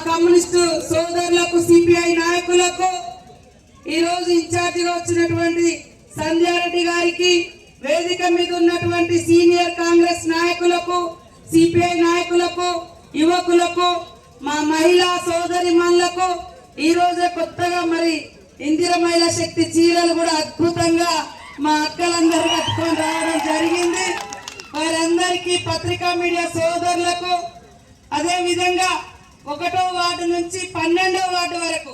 Communist సోదరులకు CPI నాయకులకు ఈ రోజు ఇన్ఛార్జిగా వచ్చినటువంటి సంధ్యారెడ్డి గారికి వేదిక మీద ఉన్నటువంటి సీనియర్ కాంగ్రెస్ నాయకులకు సిపిఐ నాయకులకు యువకులకు మా మహిళా సోదరిమణులకు ఈ రోజే కొత్తగా మరి ఇందిర మహిళా శక్తి చీరలు కూడా అద్భుతంగా మా అక్కలందరూ కట్టుకొని రావడం జరిగింది. వారందరికీ పత్రికా మీడియా సోదరులకు అదే విధంగా 1వ వార్డు నుంచి 12వ వార్డు వరకు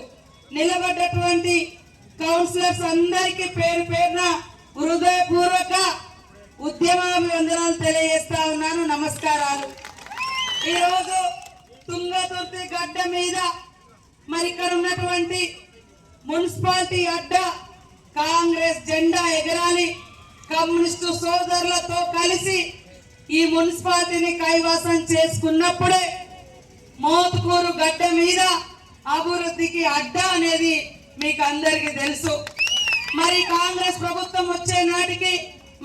నిలబడ్డటువంటి కౌన్సిలర్స్ అందరికీ పేరు పేరున హృదయపూర్వక ఉద్యమాభివందనాలు తెలియజేస్తా ఉన్నాను. నమస్కారాలు. ఈరోజు తుంగతుర్తి గడ్డ మీద మరి ఇక్కడ ఉన్నటువంటి మున్సిపాలిటీ అడ్డ కాంగ్రెస్ జెండా ఎగరాలి, కమ్యూనిస్టు సోదరులతో కలిసి ఈ మున్సిపాలిటీని కైవసం చేసుకున్నప్పుడే మోతుకూరు గడ్డ మీద అభివృద్ధికి అడ్డ అనేది మీకు అందరికీ తెలుసు. మరి కాంగ్రెస్ ప్రభుత్వం వచ్చే నాటికి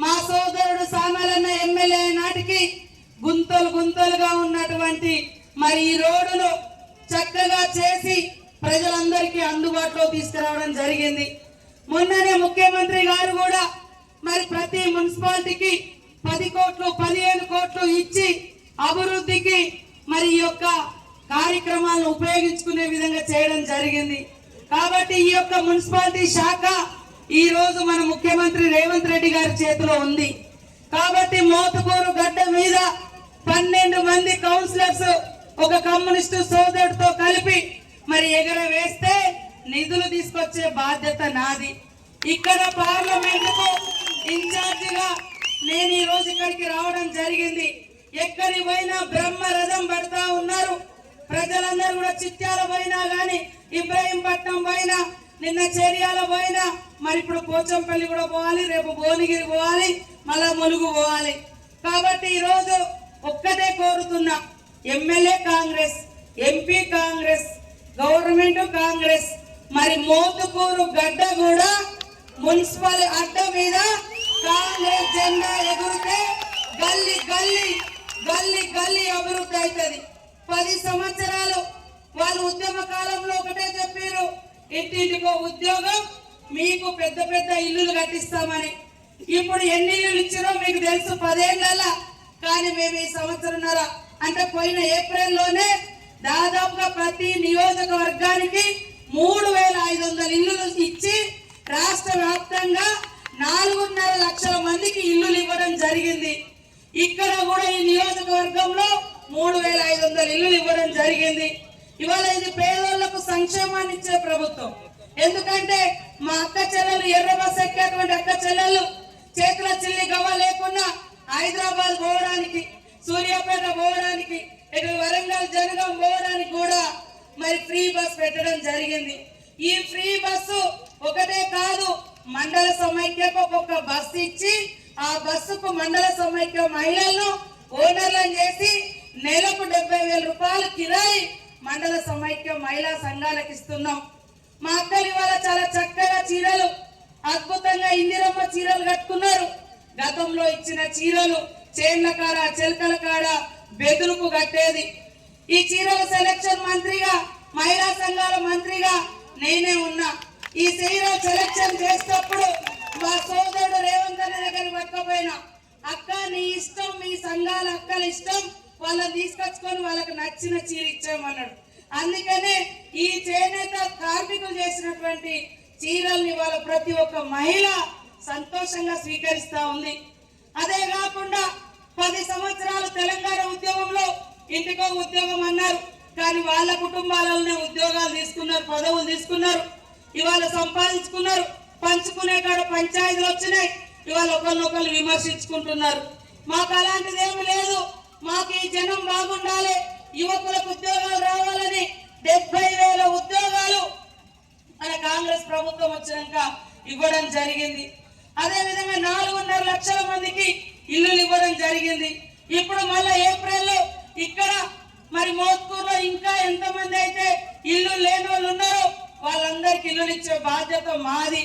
మా సోదరుడు సామలన్న ఎమ్మెల్యే నాటికి గుంతలు గుంతలుగా ఉన్నటువంటి మరి ఈ రోడ్డును చక్కగా చేసి ప్రజలందరికీ అందుబాటులో తీసుకురావడం జరిగింది. మొన్ననే ముఖ్యమంత్రి గారు కూడా మరి ప్రతి మున్సిపాలిటీకి 10 కోట్లు 15 కోట్లు ఇచ్చి అభివృద్ధికి మరి ఈ యొక్క కార్యక్రమాలను ఉపయోగించుకునే విధంగా చేయడం జరిగింది. కాబట్టి ఈ యొక్క మున్సిపాలిటీ శాఖ ఈ రోజు మన ముఖ్యమంత్రి రేవంత్ రెడ్డి గారి చేతిలో ఉంది. కాబట్టి మోతుకూరు గడ్డ మీద 12 మంది కౌన్సిలర్స్ ఒక కమ్యూనిస్టు సోదరుడితో కలిపి మరి ఎగరవేస్తే నిధులు తీసుకొచ్చే బాధ్యత నాది. ఇక్కడ పార్లమెంటుకు ఇన్ఛార్జిగా నేను ఈ రోజు ఇక్కడికి రావడం జరిగింది. ఎక్కడి పోయినా బ్రహ్మరథం పడతా ఉన్నారు ప్రజలందరూ కూడా. చిట్యాల పోయినా గాని, ఇబ్రాహీంపట్నం పోయినా, నిన్న చేర్యాల పోయినా, మరి ఇప్పుడు పోచంపల్లి కూడా పోవాలి, రేపు భువనగిరి పోవాలి, మళ్ళా ములుగు పోవాలి. కాబట్టి ఈ రోజు ఒక్కటే కోరుతున్నా, MLA Congress, MP Congress, government Congress, మరి మోతుకూరు గడ్డ కూడా మున్సిపల్ అడ్డ మీద కాంగ్రెస్ జెండా ఎగురితే గల్లీ గల్లీ గల్లీ గల్లీ అభివృద్ధి అవుతుంది. 10 సంవత్సరాలు వాళ్ళు ఉద్యమ కాలంలో ఒకటే చెప్పారు, ఇంటింటికో ఉద్యోగం, మీకు పెద్ద పెద్ద ఇల్లులు కట్టిస్తామని. ఇప్పుడు ఎన్ని ఇల్లులు ఇచ్చినో మీకు తెలుసు 10 ఏళ్ళ. కానీ మేము ఈ సంవత్సరంన్నర అంటే పోయిన ఏప్రిల్లోనే దాదాపుగా ప్రతి నియోజకవర్గానికి 3500 ఇల్లులు ఇచ్చి రాష్ట్ర వ్యాప్తంగా 4.5 లక్షల మందికి ఇల్లులు ఇవ్వడం జరిగింది. ఇక్కడ కూడా ఈ నియోజకవర్గంలో 3500 ఇల్లులు ఇవ్వడం జరిగింది. ఇవాళ ఇది పేదోళ్లకు సంక్షేమాన్ని ఇచ్చే ప్రభుత్వం. ఎందుకంటే మా అక్క చెల్లెలు ఎర్ర బస్ ఎక్కేటువంటి అక్క చెల్లెలు చేతుల చిల్లి గవ్వ లేకుండా హైదరాబాద్ పోవడానికి, సూర్యాపేట పోవడానికి, ఇటు వరంగల్ జనగాం పోవడానికి కూడా మరి ఫ్రీ బస్ పెట్టడం జరిగింది. ఈ ఫ్రీ బస్సు ఒకటే కాదు, మండల సమైక్యకు ఒక్కొక్క బస్సు ఇచ్చి ఆ బస్సుకు మండల సమైక్య మహిళలను ఓనర్లను చేసి నెలకు 70,000 రూపాయలు కిరాయి మండల సమైక్య మహిళా సంఘాలకు ఇస్తున్నాం. మా అక్కలు ఇవాళ చాలా చక్కగా చీరలు, అద్భుతంగా ఇందిరమ్మ చీరలు కట్టుకున్నారు. గతంలో ఇచ్చిన చీరలు చేన్ల కాడ, చెలకల కాడ బెదురుకు కట్టేది. ఈ చీరల సెలక్షన్ మంత్రిగా, మహిళా సంఘాల మంత్రిగా నేనే ఉన్నా. ఈ చీరలు సెలక్షన్ చేసేటప్పుడు మా సోదరుడు రేవంత్ అన్న దగ్గరికి పట్టుకపోయినా, అక్క నీ ఇష్టం, మీ సంఘాల అక్కల ఇష్టం, వాళ్ళని తీసుకొచ్చుకొని వాళ్ళకి నచ్చిన చీర ఇచ్చామన్నాడు. అందుకనే ఈ చేనేత కార్మికులు చేసినటువంటి చీరల్ని వాళ్ళ ప్రతి ఒక్క మహిళ సంతోషంగా స్వీకరిస్తా ఉంది. అదే కాకుండా 10 సంవత్సరాలు తెలంగాణ ఉద్యమంలో ఇంటికో ఉద్యోగం అన్నారు. కానీ వాళ్ళ కుటుంబాలలోనే ఉద్యోగాలు తీసుకున్నారు, పదవులు తీసుకున్నారు, ఇవాళ సంపాదించుకున్నారు. పంచుకునే కాడ పంచాయతీలు వచ్చినాయి, ఇవాళ ఒకరినొకరు విమర్శించుకుంటున్నారు. మాకు అలాంటిది ఏమి లేదు. మాకు ఈ జనం బాగుండాలి, యువకులకు ఉద్యోగాలు రావాలని 70,000 ఉద్యోగాలు మన కాంగ్రెస్ ప్రభుత్వం వచ్చినాక ఇవ్వడం జరిగింది. అదే విధంగా 4.5 లక్షల మందికి ఇల్లులు ఇవ్వడం జరిగింది. ఇప్పుడు మళ్ళా ఏప్రిల్లో ఇక్కడ మరి మోత్కూరులో ఇంకా ఎంతమంది అయితే ఇల్లు లేని వాళ్ళు ఉన్నారో వాళ్ళందరికి ఇల్లులు ఇచ్చే బాధ్యత మాది.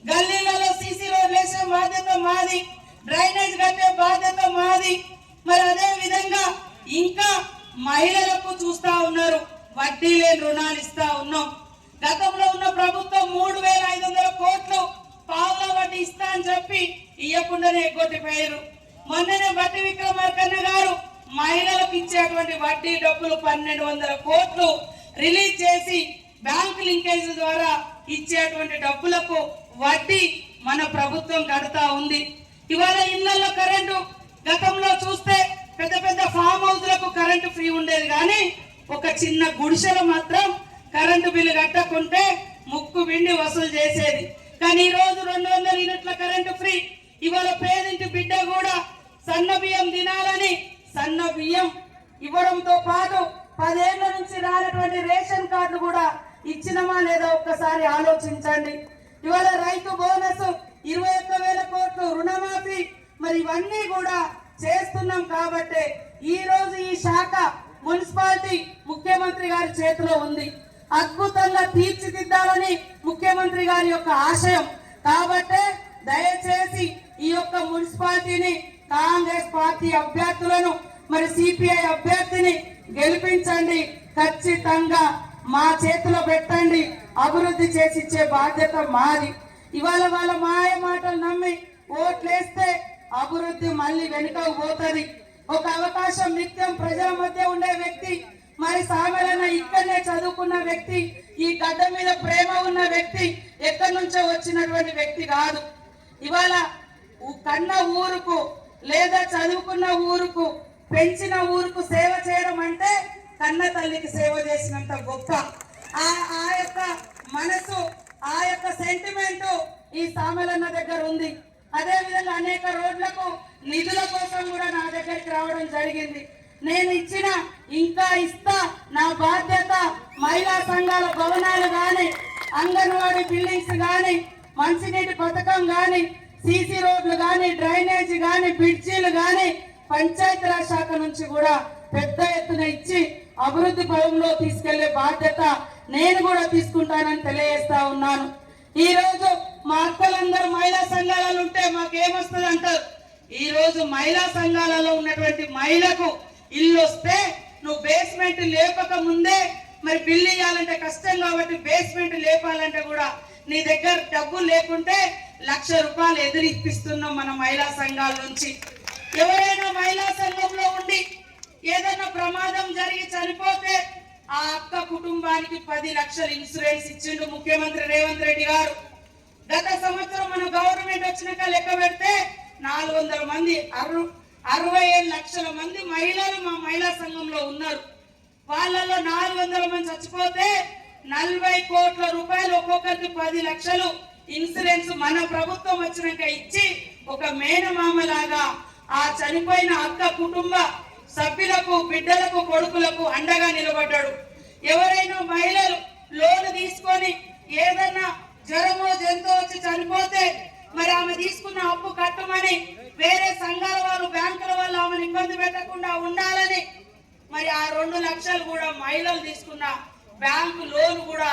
గల్లీలలో సీసీ రోడ్లు వేసే బాధ్యత మాది, డ్రైనేజ్ కట్టే బాధ్యత మాది. మరి అదే విధంగా ఇంకా మహిళలకు చూస్తా ఉన్నారు, వడ్డీ లేని రుణాలు ఇస్తా ఉన్నాం. గతంలో ఉన్న ప్రభుత్వం 3,500 కోట్లు పావుల వడ్డీ ఇస్తా అని చెప్పి ఇవ్వకుండానే ఎగ్గొట్టిపోయారు. మొన్ననే బట్టి విక్రమార్కన్న గారు మహిళలకు ఇచ్చేటువంటి వడ్డీ డబ్బులు 1,200 కోట్లు రిలీజ్ చేసి బ్యాంకు లింకేజ్ ద్వారా ఇచ్చేటువంటి డబ్బులకు వడ్డీ మన ప్రభుత్వం కడతా ఉంది. ఇవాళ ఇళ్లలో కరెంటు గతంలో చూస్తే పెద్ద పెద్ద ఫామ్ హౌస్లకు కరెంటు ఫ్రీ ఉండేది, కానీ ఒక చిన్న గుడిసెలు మాత్రం కరెంటు బిల్లు కట్టకుంటే ముక్కు బిండి వసూలు చేసేది. కానీ ఈ రోజు 200 యూనిట్ల కరెంటు ఫ్రీ. ఇవాళ పేదింటి బిడ్డ కూడా సన్న బియ్యం తినాలని సన్న బియ్యం ఇవ్వడంతో పాటు 10 ఏళ్ల నుంచి రానటువంటి రేషన్ కార్డు కూడా ఇచ్చినమా లేదా ఒక్కసారి ఆలోచించండి. ఇవాళ రైతు బోనస్ 21,000 కోట్లు రుణమాఫీ, మరి ఇవన్నీ కూడా చేస్తున్నాం. కాబట్టి ఈ రోజు ఈ శాఖ మున్సిపాలిటీ ముఖ్యమంత్రి గారి చేతిలో ఉంది. అద్భుతంగా తీర్చిదిద్దాలని ముఖ్యమంత్రి గారి యొక్క ఆశయం. కాబట్టి దయచేసి ఈ యొక్క మున్సిపాలిటీని కాంగ్రెస్ పార్టీ అభ్యర్థులను మరి సిపిఐ అభ్యర్థిని గెలిపించండి. ఖచ్చితంగా మా చేతిలో పెట్టండి. అభివృద్ధి చేసి ఇచ్చే బాధ్యత మాది. ఇవాళ వాళ్ళ మాయ మాటలు నమ్మి ఓట్లేస్తే అభివృద్ధి మళ్ళీ వెనుకకు పోతుంది. ఒక అవకాశం నిత్యం ప్రజల మధ్య ఉండే వ్యక్తి, మరి సామెలన్న ఇక్కడనే చదువుకున్న వ్యక్తి, ఈ గడ్డ మీద ప్రేమ ఉన్న వ్యక్తి, ఎక్కడి నుంచో వచ్చినటువంటి వ్యక్తి కాదు. ఇవాళ కన్న ఊరుకు లేదా చదువుకున్న ఊరుకు పెంచిన ఊరుకు సేవ చేయడం అంటే కన్న తల్లికి సేవ చేసినంత గొప్ప. ఆ యొక్క మనసు, ఆ యొక్క సెంటిమెంట్ ఈ సామెలన్న దగ్గర ఉంది. అదే విధంగా అనేక రోడ్లకు నిధుల కోసం కూడా నా దగ్గరికి రావడం జరిగింది. నేను ఇచ్చిన ఇంకా ఇస్తా, నా బాధ్యత. మహిళా సంఘాల భవనాలు గాని, అంగన్వాడీ బిల్డింగ్స్ గాని, మంచినీటి పథకం గాని, సీసీ రోడ్లు గాని, డ్రైనేజ్ గాని, బ్రిడ్జీలు గాని పంచాయతీరాజ్ శాఖ నుంచి కూడా పెద్ద ఎత్తున ఇచ్చి అభివృద్ధి పదంలో తీసుకెళ్లే బాధ్యత నేను కూడా తీసుకుంటానని తెలియజేస్తా ఉన్నాను. ఈ రోజు మా అక్కలందరూ మహిళా సంఘాలలో ఉంటే మాకేమొస్తుంది అంటారు. ఈ రోజు మహిళా సంఘాలలో ఉన్నటువంటి మహిళకు ఇల్లు వస్తే నువ్వు బేస్మెంట్ లేపక ముందే మరి బిల్లు ఇవ్వాలంటే కష్టం, కాబట్టి బేస్మెంట్ లేపాలంటే కూడా నీ దగ్గర డబ్బులు లేకుంటే 1,00,000 రూపాయలు ఎదురు ఇప్పిస్తున్నాం మన మహిళా సంఘాల నుంచి. ఎవరైనా మహిళా సంఘంలో ఉండి ఏదైనా ప్రమాదం జరిగి చనిపోతే ఆ అక్క కుటుంబానికి 10 లక్షలు ఇన్సూరెన్స్ ఇచ్చిండు ముఖ్యమంత్రి రేవంత్ రెడ్డి గారు. గత సంవత్సరం మన గవర్నమెంట్ వచ్చినాక లెక్క పెడితే 400 మంది 67 లక్షల మంది మహిళలు మా మహిళా సంఘంలో ఉన్నారు. వాళ్ళలో 400 మంది చచ్చిపోతే 40 కోట్ల రూపాయలు ఒక్కొక్కరికి 10 లక్షలు ఇన్సూరెన్స్ మన ప్రభుత్వం వచ్చినాక ఇచ్చి ఒక మేనమామలాగా ఆ చనిపోయిన అక్క కుటుంబ సభ్యులకు, బిడ్డలకు, కొడుకులకు అండగా నిలబడ్డాడు. ఎవరైనా మహిళలు లోన్ తీసుకొని ఏదన్నా జ్వరమో జంతువు వచ్చి చనిపోతే మరి ఆమె తీసుకున్న అప్పు కట్టమని వేరే సంఘాల వాళ్ళు, బ్యాంకుల వాళ్ళు ఆమెను ఇబ్బంది పెట్టకుండా ఉండాలని మరి ఆ 2 లక్షలు కూడా మహిళలు తీసుకున్న బ్యాంకు లోన్ కూడా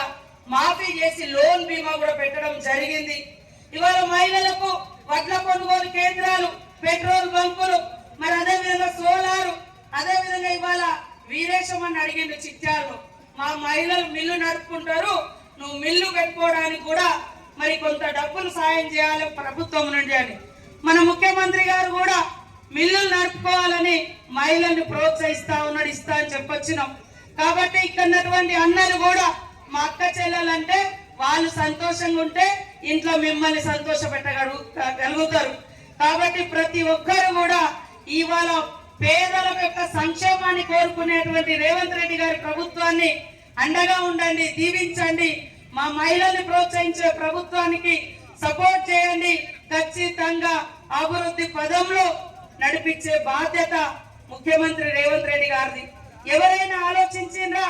మాఫీ చేసి లోన్ బీమా కూడా పెట్టడం జరిగింది. ఇవాళ మహిళలకు వడ్ల కొనుగోలు కేంద్రాలు, పెట్రోల్ బంకులు, మరి అదే విధంగా సోలారు, అదే విధంగా ఇవాళ వీరేశం అని అడిగిండు చిట్యాలు. మా మహిళలు మిల్లు నడుపుకుంటారు, నువ్వు మిల్లు పెట్టుకోవడానికి కూడా మరి కొంత డబ్బులు సాయం చేయాలి ప్రభుత్వం నుండి అని మన ముఖ్యమంత్రి గారు కూడా మిల్లులు నడుపుకోవాలని మహిళల్ని ప్రోత్సహిస్తా ఉన్నాడు, ఇస్తా అని చెప్పొచ్చినాం. కాబట్టి ఇక్కడ ఉన్నటువంటి అన్నలు కూడా మా అక్క చెల్లెలంటే వాళ్ళు సంతోషంగా ఉంటే ఇంట్లో మిమ్మల్ని సంతోష పెట్టగలుగుతారు. కాబట్టి ప్రతి ఒక్కరు కూడా ఇవాళ పేదల యొక్క సంక్షేమాన్ని కోరుకునేటువంటి రేవంత్ రెడ్డి గారి ప్రభుత్వాన్ని అండగా ఉండండి, దీవించండి. మా మహిళల్ని ప్రోత్సహించే ప్రభుత్వానికి సపోర్ట్ చేయండి. ఖచ్చితంగా అభివృద్ధి పదంలో నడిపించే బాధ్యత ముఖ్యమంత్రి రేవంత్ రెడ్డి గారిది. ఎవరైనా ఆలోచించిండ్రా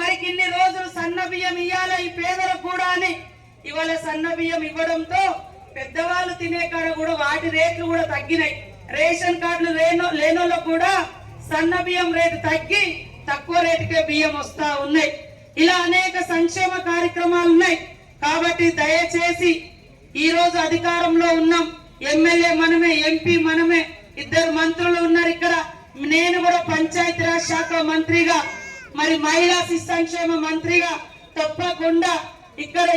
మరి ఇన్ని రోజులు సన్న బియ్యం ఇవ్వాలా ఈ పేదలకు కూడా అని? ఇవాళ సన్న బియ్యం ఇవ్వడంతో పెద్దవాళ్ళు తినే కాడ కూడా వాటి రేట్లు కూడా తగ్గినాయి. రేషన్ కార్డులు లేనోళ్ళకు కూడా సన్న బియ్యం రేటు తగ్గి తక్కువ రేటుకే బియ్యం వస్తా ఉన్నాయి. ఇలా అనేక సంక్షేమ కార్యక్రమాలు ఉన్నాయి. కాబట్టి దయచేసి ఈ రోజు అధికారంలో ఉన్నాం, ఎమ్మెల్యే మనమే, ఎంపీ మనమే, 2 మంత్రులు ఉన్నారు ఇక్కడ. నేను కూడా పంచాయతీరాజ్ శాఖ మంత్రిగా మరి మహిళా శిశు సంక్షేమ మంత్రిగా తప్పకుండా ఇక్కడ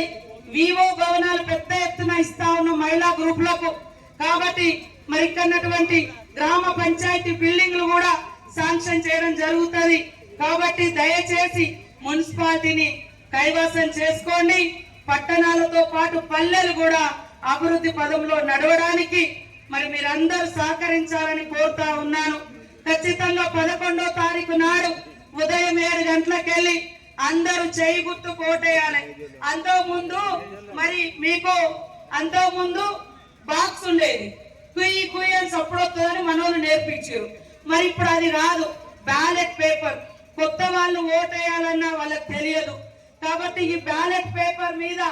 వివో భవనాలు పెద్ద ఎత్తున ఇస్తా ఉన్న మహిళా గ్రూపులకు. కాబట్టి మరి ఇక్కడటువంటి గ్రామ పంచాయతీ బిల్డింగ్లు కూడా శాంక్షన్ చేయడం జరుగుతుంది. కాబట్టి దయచేసి మున్సిపాలిటీని కైవసం చేసుకోండి. పట్టణాలతో పాటు పల్లెలు కూడా అభివృద్ధి పదంలో నడవడానికి మరి మీరందరూ సహకరించాలని కోరుతా ఉన్నాను. ఖచ్చితంగా 11వ తారీఖు నాడు ఉదయం 7 గంటలకెళ్ళి అందరూ చేయి గుర్తు కోటేయాలి. అంతకుముందు మరి మీకు అంతకుముందు బాక్స్ ఉండేది, కుయ్యి కుయ్యి అని సప్పుడు వస్తుందని మనోళ్ళు నేర్పించారు. మరి ఇప్పుడు అది కాదు, బ్యాలెట్ పేపర్. కొత్త వాళ్ళు ఓటేయాలన్నా వాళ్ళకి తెలియదు. కాబట్టి ఈ బ్యాలెట్ పేపర్ మీద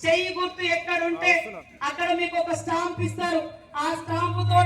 చెయ్యి గుర్తు ఎక్కడుంటే అక్కడ మీకు ఒక స్టాంప్ ఇస్తారు. ఆ స్టాంపు తో